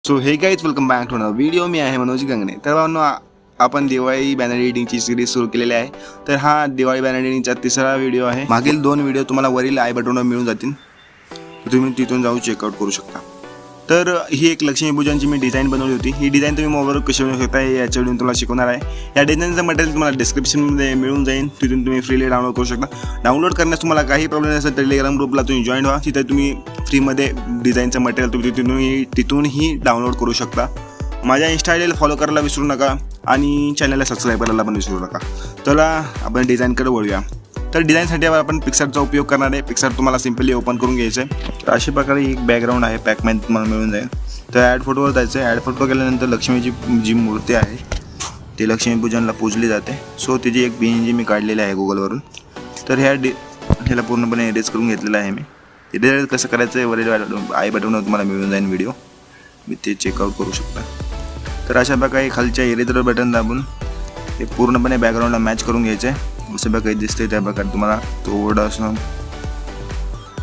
So hey guys welcome back to another video. मी आहे मनोज गंगणे. तर भावनो आपण दिवाळी बॅनर एडिटिंगची सिरीज सुरू केलेली आहे. तर हा दिवाळी बॅनर एडिटिंगचा तिसरा व्हिडिओ आहे. मागील 2 व्हिडिओ तुम्हाला वरील आय बटनवर मिळून जातील, तुम्ही तिथून जाऊन चेकआउट करू शकता. तर ही एक लक्ष्मी पूजनची मी डिझाईन बनवली होती. ही डिझाईन तुम्ही मोबाईलवर कशी बनवू शकता याच्या व्हिडिओ तुम्हाला शिकवणार आहे. या डिझाईनचं मटेरियल तुम्हाला डिस्क्रिप्शनमध्ये मिळून जाईल, तिथून तुम्ही फ्रीली डाउनलोड करू शकता. डाउनलोड करण्यास तुम्हाला काही प्रॉब्लेम असेल तर टेलिग्राम ग्रुपला तुम्ही जॉईन व्हा. तिथे तुम्ही फ्रीमध्ये डिझाईनचं मटेरियल तुम्ही तिथूनही डाउनलोड करू शकता. माझ्या इन्स्टा आयडीला फॉलो करायला विसरू नका आणि चॅनलला सबस्क्राईब करायला पण विसरू नका. चला आपण डिझाईनकडे वळूया. तर डिझाईनसाठी आपण पिक्सार्टचा उपयोग करणार आहे. पिक्सार्ट तुम्हाला सिम्पली ओपन करून घ्यायचं आहे. तर अशा प्रकारे एक बॅकग्राऊंड आहे, पॅकमध्ये तुम्हाला मिळून जाईल. तर ॲड फोटोवर जायचं आहे. ॲड फोटो केल्यानंतर लक्ष्मीची जी मूर्ती आहे ती लक्ष्मी पूजनला पूजली जाते. सो तिची एक PNG मी काढलेली आहे गुगलवरून. तर ह्याला पूर्णपणे इरेज करून घेतलेलं आहे मी. इरेज कसं करायचं आहे वरील आय बटनवर तुम्हाला मिळून जाईल व्हिडिओ, मी ते चेकआउट करू शकता. तर अशा प्रकारे खालच्या इरेजर बटन दाबून हे पूर्णपणे बॅकग्राऊंडला मॅच करून घ्यायचं आहे. असं काही दिसतंय त्या प्रकारे तुम्हाला थोडंसं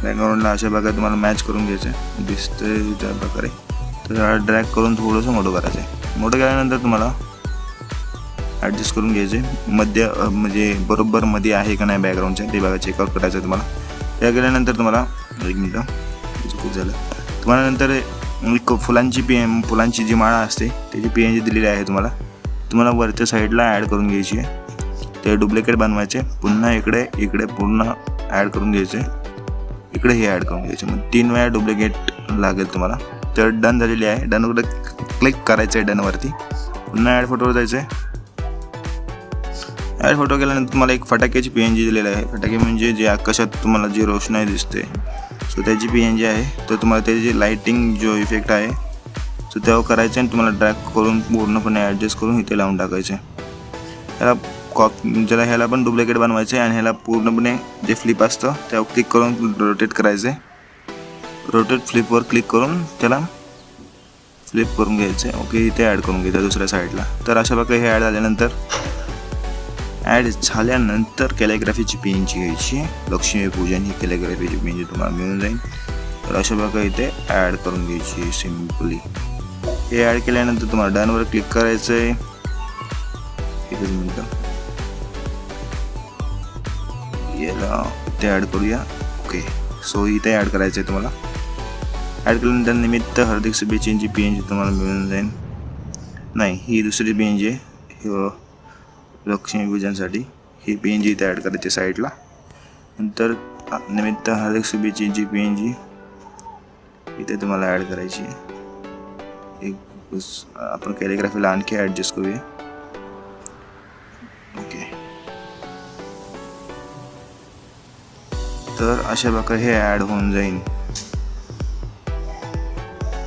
बॅकग्राऊंडला अशा प्रकारे तुम्हाला मॅच करून घ्यायचं आहे, दिसतंय त्या प्रकारे. तर हा ड्रॅग करून थोडंसं मोठं करायचं आहे. मोठं केल्यानंतर तुम्हाला ॲडजस्ट करून घ्यायचे मध्य, म्हणजे बरोबर मध्ये आहे का नाही बॅकग्राऊंडच्या ते बघा, चेकआउट करायचं आहे तुम्हाला. त्या केल्यानंतर तुम्हाला एक मिनटं खूप झालं, तुम्हाला नंतर एक फुलांची जी माळा असते त्याची PNG दिलेली आहे. तुम्हाला वरच्या साईडला ॲड करून घ्यायची आहे. ते डुप्लिकेट बनवायचे, पुन्हा इकडे पूर्ण ॲड करून घ्यायचे, इकडे हे ॲड करून घ्यायचे. मग 3 वेळा डुप्लिकेट लागेल तुम्हाला. तर डन झालेली आहे. डनवर क्लिक करायचं आहे. डनवरती पुन्हा ॲड फोटोवर जायचं आहे. ॲड फोटो केल्यानंतर तुम्हाला एक फटाक्याची PNG दिलेली आहे. फटाके म्हणजे जे आकाशात तुम्हाला जी रोषणाई दिसते, सो त्याची PNG आहे. तर तुम्हाला त्याची लाईटिंग जो इफेक्ट आहे सो त्यावर करायचं आणि तुम्हाला ड्रॅग करून पूर्णपणे ॲडजस्ट करून इथे लावून टाकायचं आहे. ह्याला ह्याला पण डुप्लिकेट बनवायचं आहे आणि ह्याला पूर्णपणे जे फ्लिप असतं त्यावर क्लिक करून रोटेट करायचं आहे. रोटेट फ्लिपवर क्लिक करून त्याला फ्लिप करून घ्यायचं आहे. ओके, इथे ॲड करून घ्यायचं दुसऱ्या साईडला. तर अशा प्रकारे हे ॲड झाल्यानंतर कॅलिग्राफीची PNG घ्यायची. लक्ष्मी पूजन ही कॅलिग्राफीची PNG तुम्हाला मिळून जाईल. तर अशा प्रकारे इथे ॲड करून घ्यायची सिम्पली. हे ॲड केल्यानंतर तुम्हाला डनवर क्लिक करायचं आहे. एकच मिनटं, याला इथे ॲड करूया. ओके, सो इथे ॲड करायचं आहे तुम्हाला. ॲड केल्यानंतर निमित्त हार्दिक शुभेच्छांची PNG तुम्हाला मिळून जाईल. नाही, ही दुसरी PNG आहे लक्ष्मी पूजनसाठी. ही PNG इथे ॲड करायची साईडला. नंतर निमित्त हार्दिक शुभेच्छांची PNG इथे तुम्हाला ॲड करायची आहे. आपण कॅलिग्राफीला आणखी ॲडजस्ट करूया. ओके, तर अशा प्रकारे हे ॲड होऊन जाईल.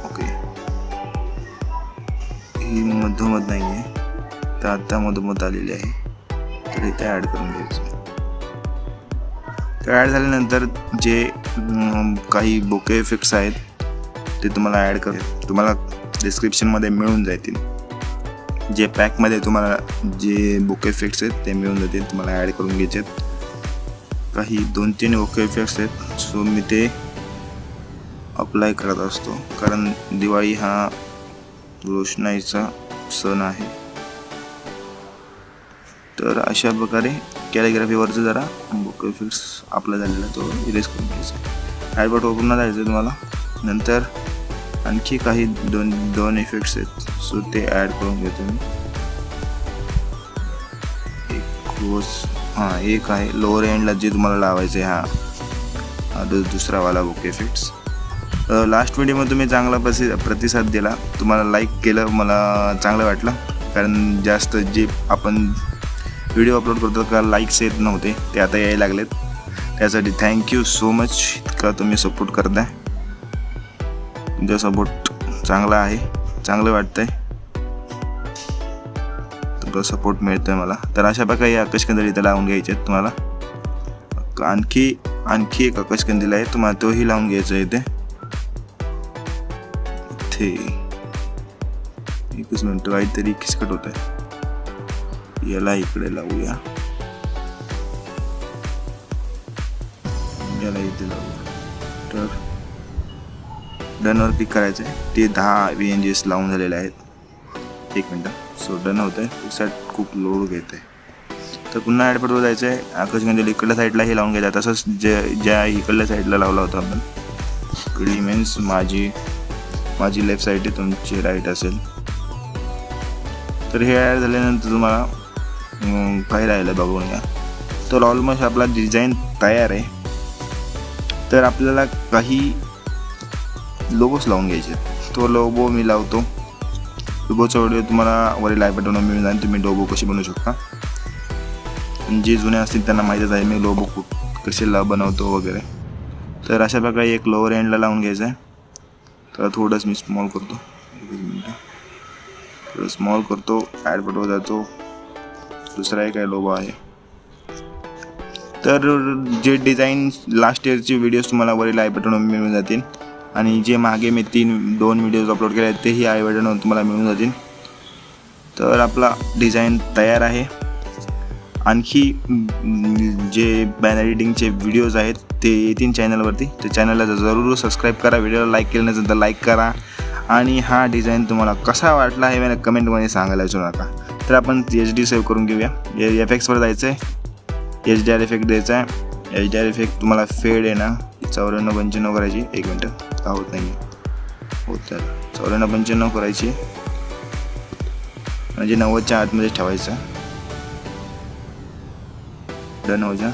ओके, ही मधोमध नाही आहे, तर आता मधोमध आलेली आहे. तर इथे ॲड करून घ्यायचं. तर ॲड झाल्यानंतर जे काही बोके इफेक्ट्स आहेत ते तुम्हाला तुम्हाला डिस्क्रिप्शनमध्ये मिळून जातील. जे पॅकमध्ये तुम्हाला जे बोके इफेक्ट्स आहेत ते मिळून जातील, तुम्हाला ॲड करून घ्यायचे आहेत. काही 2-3 बोके इफेक्ट्स आहेत, सो मी ते अप्लाय करत असतो कारण दिवाळी हा रोषणाईचा सण आहे. तर अशा प्रकारे कॅलिग्राफीवरचं जरा बोके इफेक्ट्स अप्लाय झालेला तो इरेज करून घ्यायचा. ॲड बटन पुन्हा जायचं तुम्हाला. नंतर आणखी काही दोन इफेक्ट्स आहेत, सो ते ॲड करून घेतो मी. एक आहे लोअर एंडला जे तुम्हाला लावायचं आहे, हा दुसरावाला बोके इफेक्ट्स. लास्ट व्हिडिओमध्ये तुम्ही चांगला प्रतिसाद दिला, तुम्हाला लाईक केलं, मला चांगलं वाटलं. कारण जास्त जे आपण व्हिडिओ अपलोड करतो का लाईक्स येत नव्हते, ते आता यायला लागलेत. त्यासाठी थँक्यू सो मच. इतका तुम्ही सपोर्ट करताय, तुमचा सपोर्ट चांगला आहे, चांगलं वाटतंय, तुमचा सपोर्ट मिळतोय मला. तर अशा प्रकारे आकाशकंदील इथं लावून घ्यायचे आहेत तुम्हाला. आणखी एक आकाशकंदील आहे, तुम्हाला तोही लावून घ्यायचा आहे इथे. एकच मिनिट, काहीतरी खिसकट होत आहे. याला इकडे लावूया, याला इथे लावूया. तर डनवर क्लिक करायचं आहे. ते 10 VNGs लावून झालेले आहेत. 1 मिनटं. सो डन होतं आहे. पिक्सआर्ट खूप लोड घेत आहे. तर पुन्हा ॲड फोटोवर जायचं आहे. आकाशगंगा इकडल्या साईडला हे लावून घ्यायचं. तसंच ज्या इकडल्या साईडला लावला होता आपण, इकडली मीन्स माझी लेफ्ट साईड आहे, तुमची राईट असेल. तर हे ॲड झाल्यानंतर तुम्हाला काय राहिलं बघून घ्या. तर ऑलमोस्ट आपला डिझाईन तयार आहे. तर आपल्याला काही लोगोस लावून घ्यायचे. तो लोगो मी लावतो. लोगोचा व्हिडिओ तुम्हाला वरील आय बटनवर मिळून जाईल. तुम्ही लोगो कसे बनवू शकता. जे जुने असतील त्यांना माहीतच आहे मी लोगो कसे बनवतो वगैरे. तर अशा प्रकारे एक लोअर एंडला लावून घ्यायचं आहे. तर थोडंच मी स्मॉल करतो. 1 मिनिट. थोडं स्मॉल करतो. ॲड फोटोवर जातो. दुसरा एक लोगो आहे. तर जे डिझाईन लास्ट इयरचे व्हिडिओज तुम्हाला वरील आय बटनवर मिळून जातील. आणि जे मागे मी 2 व्हिडिओज अपलोड केले आहेत तेही आय बटनवर तुम्हाला मिळून जातील. तर आपला डिझाईन तयार आहे. आणखी जे बॅनर एडिटिंगचे व्हिडिओज आहेत ते येतील चॅनलवरती. तर चॅनलला जरूर सबस्क्राईब करा. व्हिडिओला लाईक केलं नसेल तर लाईक करा. आणि हा डिझाईन तुम्हाला कसा वाटला हे मला कमेंटमध्ये सांगायला विसरू नका. तर आपण HD सेव्ह करून घेऊया. FXवर जायचं आहे. HDR इफेक्ट द्यायचा आहे. HDR इफेक्ट तुम्हाला फेड आहे ना 94-95 करायची. 1 मिनटं. का होत नाही होत. तर 94-95 करायची म्हणजे 90च्या आतमध्ये ठेवायचं. डन हो जा.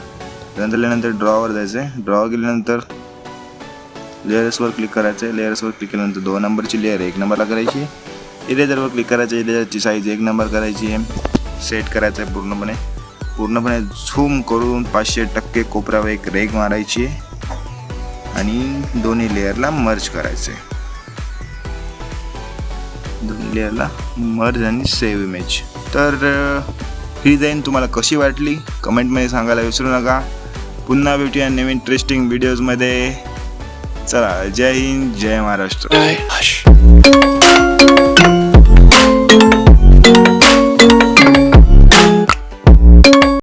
डन झाल्यानंतर ड्रॉवर जायचं आहे. ड्रॉ केल्यानंतर लेयर्सवर क्लिक करायचं आहे. लेयर्सवर क्लिक केल्यानंतर 2 नंबरची लेअर 1 नंबरला करायची. इरेजरवर क्लिक करायचं. इरेजरची साईज 1 नंबर करायची आहे. सेट करायचं आहे पूर्णपणे झूम करून 500% कोपऱ्यावर एक रेग मारायची आहे आणि दोन्ही लेअरला मर्ज करायचं आहे. दोन्ही लेअरला मर्ज आणि सेव्ह इमेज. तर ही डिझाईन तुम्हाला कशी वाटली कमेंटमध्ये सांगायला विसरू नका. पुन्हा भेटूया नवीन इंटरेस्टिंग व्हिडिओजमध्ये. चला, जय हिंद, जय महाराष्ट्र.